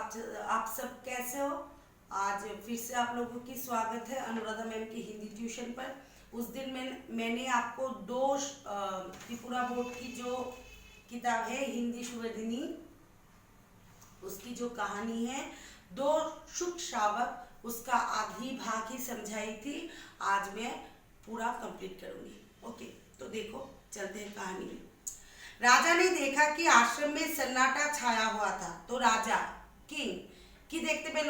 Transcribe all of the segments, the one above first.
आप सब कैसे हो। आज फिर से आप लोगों की स्वागत है अनुराधा मैम की हिंदी ट्यूशन पर। उस दिन मैंने आपको दो त्रिपुरा बोर्ड की जो किताब है हिंदी सुवर्धिनी, उसकी जो कहानी है दो शुक शावक, उसका आधी भाग ही समझाई थी। आज मैं पूरा कंप्लीट करूंगी। ओके, तो देखो चलते हैं कहानी में। राजा ने देखा कि आश्रम में सन्नाटा छाया हुआ था। तो राजा किंग কি দেখতে পেল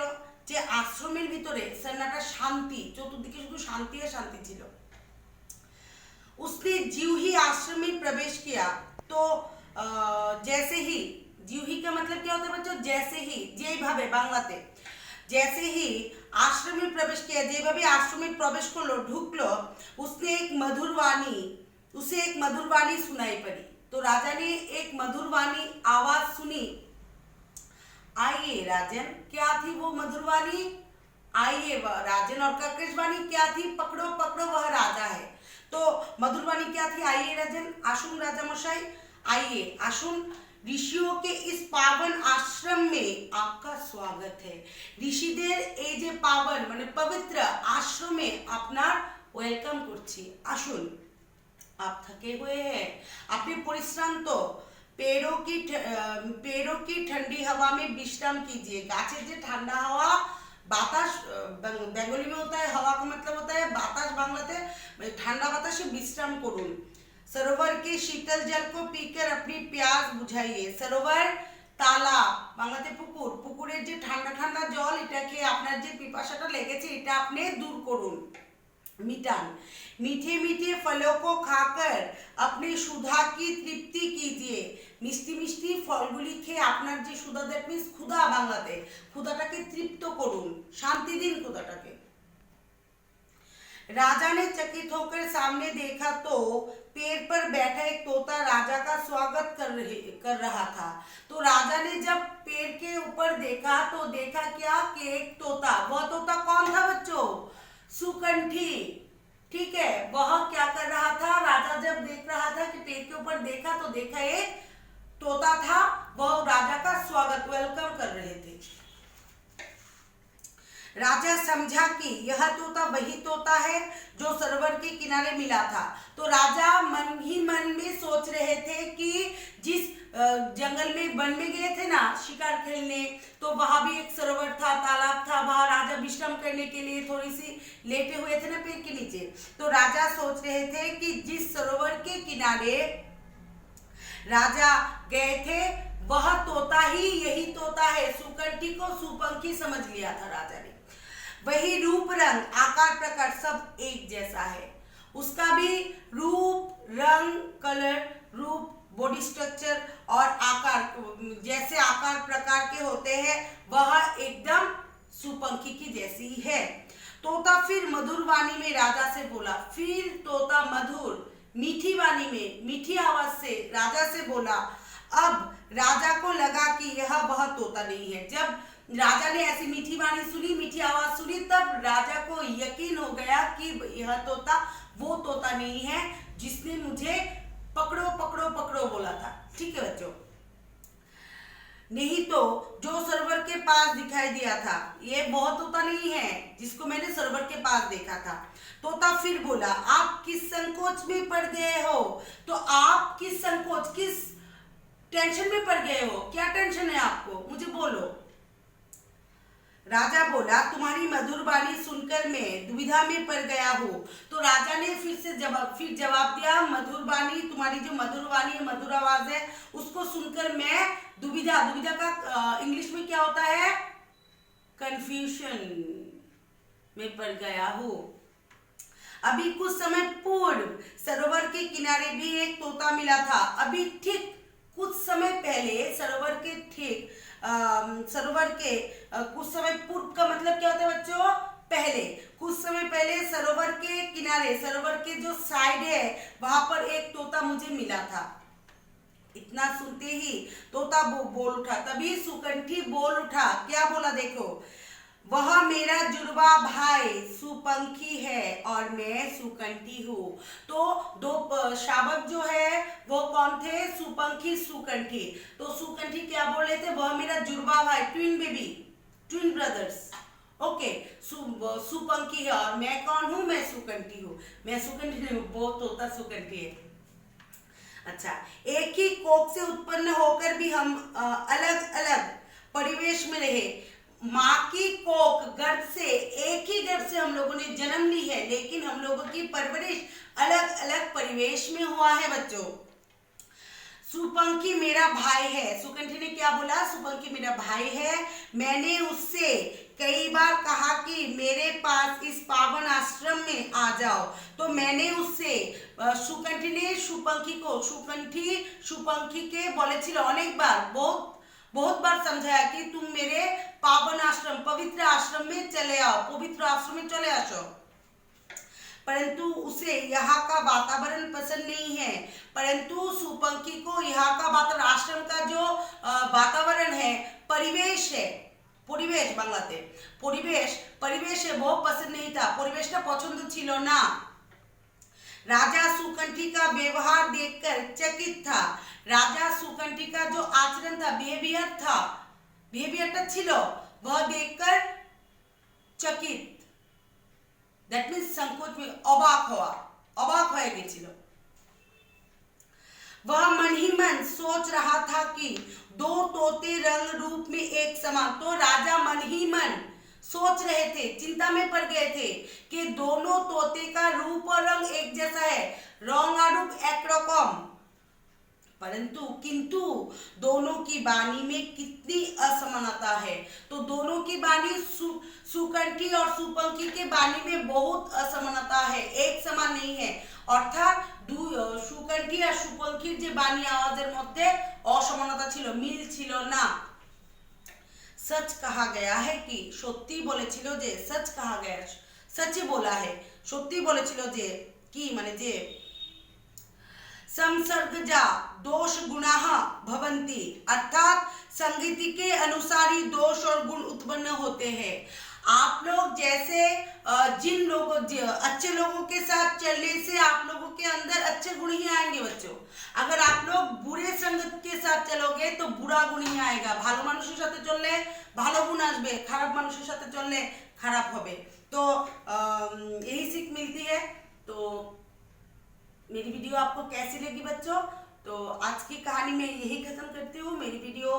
যে আশ্রমের ভিতরে সন্নাটা শান্তি, চতুর্দিকে শুধু শান্তি আর শান্তি ছিল। उसने ज्यों ही आश्रम में प्रवेश किया तो जैसे ही, ज्यों ही का मतलब क्या होता है बच्चों, जैसे ही, যেই ভাবে বাংলাতে जैसे ही आश्रम में प्रवेश किया, যেভাবে आश्रम में प्रवेश করলো, ঢুকলো, उसने उसे एक मधुर वाणी सुनाई पड़ी। तो राजा ने एक मधुर वाणी आवाज सुनी। आइए राजन, क्या थी वो मधुर वाणी? आइए राजन, और कर्कश वाणी क्या थी? पकड़ो पकड़ो वह राजा है। तो मधुर वाणी क्या थी? आइए राजन, आशुन राजा मशाई, आइए आशुन, ऋषियों के इस पावन आश्रम में आपका स्वागत है। ऋषिदेर এই যে পাবন মানে पवित्र आश्रमे আপনার ওয়েলকাম করছি। আসুন, आप थके हुए हैं, আপনি পরিশ্রান্ত, पेड़ों की ठंडी हवा में विश्राम कीजिए। गाছের যে ঠান্ডা হাওয়া, বাতাস বেঙ্গলি में होता है, हवा का मतलब होता है বাতাস, বাংলাতে ঠান্ডা বাতাসে বিশ্রাম করুন। सरोवर के शीतल जल को पीकर अपनी प्यास बुझाइए। सरोवर তালাব, বাংলাতে পুকুর, পুকুরের যে ঠান্ডা ঠান্ডা জল, এটাকে আপনার যে পিপাসাটা লেগেছে এটা আপনি দূর করুন, मिटान। मीठे मीठे फलों को खाकर अपनी क्षुधा की तृप्ति कीजिए। मिष्टि मिष्टि फलगुली খেয়ে আপনার যে ক্ষুধা, দ্যাট মিন্স ক্ষুধা, বাংলাতে ক্ষুধাটাকে তৃপ্ত করুন, শান্তি দিন ক্ষুধাটাকে। राजा ने चकित होकर सामने देखा तो पेड़ पर बैठा एक तोता राजा का स्वागत कर रहा था। तो राजा ने जब पेड़ के ऊपर देखा तो देखा क्या कि एक तोता, वह तोता कौन था बच्चों? सुकंठी, ठीक है, वह क्या कर रहा था? राजा जब देख रहा था कि पेड़ के ऊपर देखा तो देखा एक तोता था, वह राजा का स्वागत, वेलकम कर रहे थे। राजा समझा कि यह तोता वही तोता है जो सरोवर के किनारे मिला था। तो राजा मन ही मन में सोच रहे थे कि जिस जंगल में, वन में गए थे ना शिकार खेलने, तो वहां भी एक सरोवर था, तालाब था, वहां राजा विश्राम करने के लिए थोड़ी सी लेटे हुए थे ना पेड़ के नीचे। तो राजा सोच रहे थे कि जिस सरोवर के किनारे राजा गए थे वह तोता ही यही तोता है। सुकंठी को सुपंखी समझ लिया था राजा ने। वही रूप रंग आकार प्रकार सब एक जैसा है। उसका भी रूप रंग, कलर, रूप, बॉडी स्ट्रक्चर और आकार, जैसे आकार प्रकार के होते हैं वह एकदम सुपंखी की जैसी है। तोता फिर मधुर वाणी में राजा से बोला। फिर तोता मधुर मीठी वाणी में, मीठी आवाज से राजा से बोला। अब राजा को लगा कि यह वह तोता नहीं है। जब राजा ने ऐसी मीठी वाणी सुनी, मीठी आवाज सुनी, तब राजा को यकीन हो गया कि यह तोता वो तोता नहीं है जिसने मुझे पकड़ो पकड़ो पकड़ो बोला था। ठीक है बच्चों, नहीं तो जो सरोवर के पास दिखाई दिया था ये वह तोता नहीं है जिसको मैंने सरोवर के पास देखा था। तोता फिर बोला, आप किस संकोच में पड़ गए हो? तो आप किस संकोच, किस टेंशन में पड़ गए हो? क्या टेंशन है आपको, मुझे बोलो। राजा बोला, तुम्हारी मधुर वाणी सुनकर मैं दुविधा में पड़ गया हूँ। तो राजा ने फिर जवाब दिया, मधुर वाणी, तुम्हारी जो मधुर वाणी है, मधुर आवाज है, उसको सुनकर मैं दुविधा का इंग्लिश में क्या होता है? कंफ्यूजन में पड़ गया हूँ। अभी कुछ समय पूर्व सरोवर के किनारे भी एक तोता मिला था। अभी ठीक कुछ समय पहले सरोवर के कुछ समय पूर्व का मतलब क्या होता है बच्चों? पहले, कुछ समय पहले सरोवर के किनारे, सरोवर के जो साइड है वहां पर एक तोता मुझे मिला था। इतना सुनते ही तोता बोल उठा। तभी सुकंठी बोल उठा। क्या बोला देखो, वह मेरा जुड़वा भाई सुपंखी है और मैं सुकंठी हूँ। तो दो शावक जो है वो कौन थे? सुपंखी, सुकंठी। तो सुकंठी क्या बोल रहे थे? वह मेरा जुड़वा भाई, twin baby, twin brothers. Okay, Supankhi है और मैं कौन हूँ? मैं सुकंठी हूँ। मैं सुकंठी नहीं हूँ, वो तोता सुकंठी है। अच्छा, एक ही कोख से उत्पन्न होकर भी हम अलग अलग परिवेश में रहे। माँ की कोख, गर्भ से, एक ही गर्भ से हम लोगों ने जन्म ली है, लेकिन हम लोगों की परवरिश अलग अलग परिवेश में हुआ है बच्चों। सुपंखी मेरा भाई है। सुकंठी ने क्या बोला? सुपंखी मेरा भाई है। मैंने उससे कई बार कहा कि मेरे पास इस पावन आश्रम में आ जाओ। तो मैंने उससे, सुकंठी ने सुपंखी को, सुकंठी सुपंखी के बोलेছিল अनेक बार, बहुत बार समझाया कि तुम मेरे पावन आश्रम, पवित्र आश्रम में चले आओ, पवित्र आश्रम में चले आसो। परंतु उसे यहाँ का वातावरण पसंद नहीं है। परंतु सुपंखी को यहाँ का वातावरण, आश्रम का जो वातावरण है, परिवेश है, परिवेश बांग्लाते परिवेश है, वो पसंद नहीं था, परिवेशটা পছন্দ ছিল না। राजा सुकंठी का व्यवहार देखकर चकित था। राजा सुकंठी का जो आचरण था, बिहेवियरটা ছিল, वह देखकर चकित, दैट मीन्स संकोच में অবাক হয়ে গেছিল। वह मन ही मन सोच रहा था कि दो तोते रंग रूप में एक समान। तो राजा मन ही मन सोच रहे थे, चिंता में पड़ गए थे कि दोनों तोते का रूप और रंग एक जैसा है, रंग और रूप एक रकम। किंतु दोनों की वाणी में कितनी असमानता है। तो दोनों की वाणी, सुकंठी और सुपंखी के वाणी में बहुत असमानता है, एक समान नहीं है। अर्थात সুকণ্ঠী আর সুপঙ্খীর যে বাণী আওয়াজের মধ্যে অসমানতা ছিল, মিল ছিল না। सच कहा गया है कि, সত্যি বলেছিল যে, सच कहा गया, सच बोला है, সত্যি বলেছিল যে, কি মানে যে, संसर्गजा दोष गुणाः भवन्ति, अर्थात संगति के अनुसार ही दोष और गुण उत्पन्न होते हैं। आप लोग जैसे जिन लोगों, अच्छे लोगों के साथ चलने से आप लोगों के अंदर अच्छे गुण ही आएंगे बच्चों। अगर आप लोग बुरे संगत के साथ चलोगे तो बुरा गुण ही आएगा। ভালো মানুষের সাথে চললে ভালো গুণ আসবে, খারাপ মানুষের সাথে চললে খারাপ হবে। तो यही सीख मिलती है। तो मेरी वीडियो आपको कैसी लगी बच्चों? तो आज की कहानी मैं यही खत्म करती हूँ। मेरी वीडियो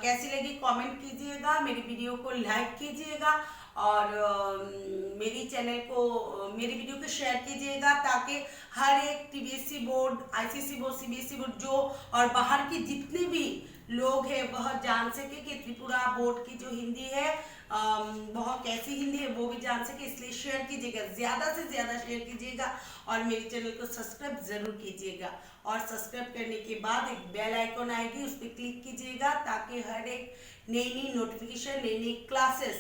कैसी लगी कमेंट कीजिएगा, मेरी वीडियो को लाइक कीजिएगा और मेरी चैनल को, मेरी वीडियो को शेयर कीजिएगा, ताकि हर एक TBSC board, ICSE board, CBSE board जो और बाहर के जितने भी लोग हैं वह जान सके कि त्रिपुरा बोर्ड की जो हिंदी है वह कैसी हिंदी है, वो भी जान सके। इसलिए शेयर कीजिएगा, ज़्यादा से ज़्यादा शेयर कीजिएगा और मेरे चैनल को सब्सक्राइब ज़रूर कीजिएगा। और सब्सक्राइब करने के बाद एक बेल आइकॉन आएगी, उस पर क्लिक कीजिएगा, ताकि हर एक नई नोटिफिकेशन, नई क्लासेस,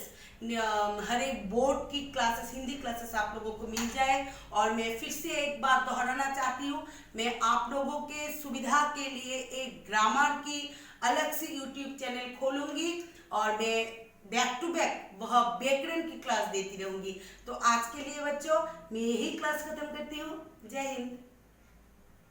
हर एक बोर्ड की क्लासेस, हिंदी क्लासेस आप लोगों को मिल जाए। और मैं फिर से एक बार दोहराना चाहती हूँ, मैं आप लोगों के सुविधा के लिए एक ग्रामर की अलग से यूट्यूब चैनल खोलूंगी और मैं बैक टू बैक वह व्याकरण की क्लास देती रहूंगी। तो आज के लिए बच्चों मैं यही क्लास खत्म करती हूँ। जय हिंद।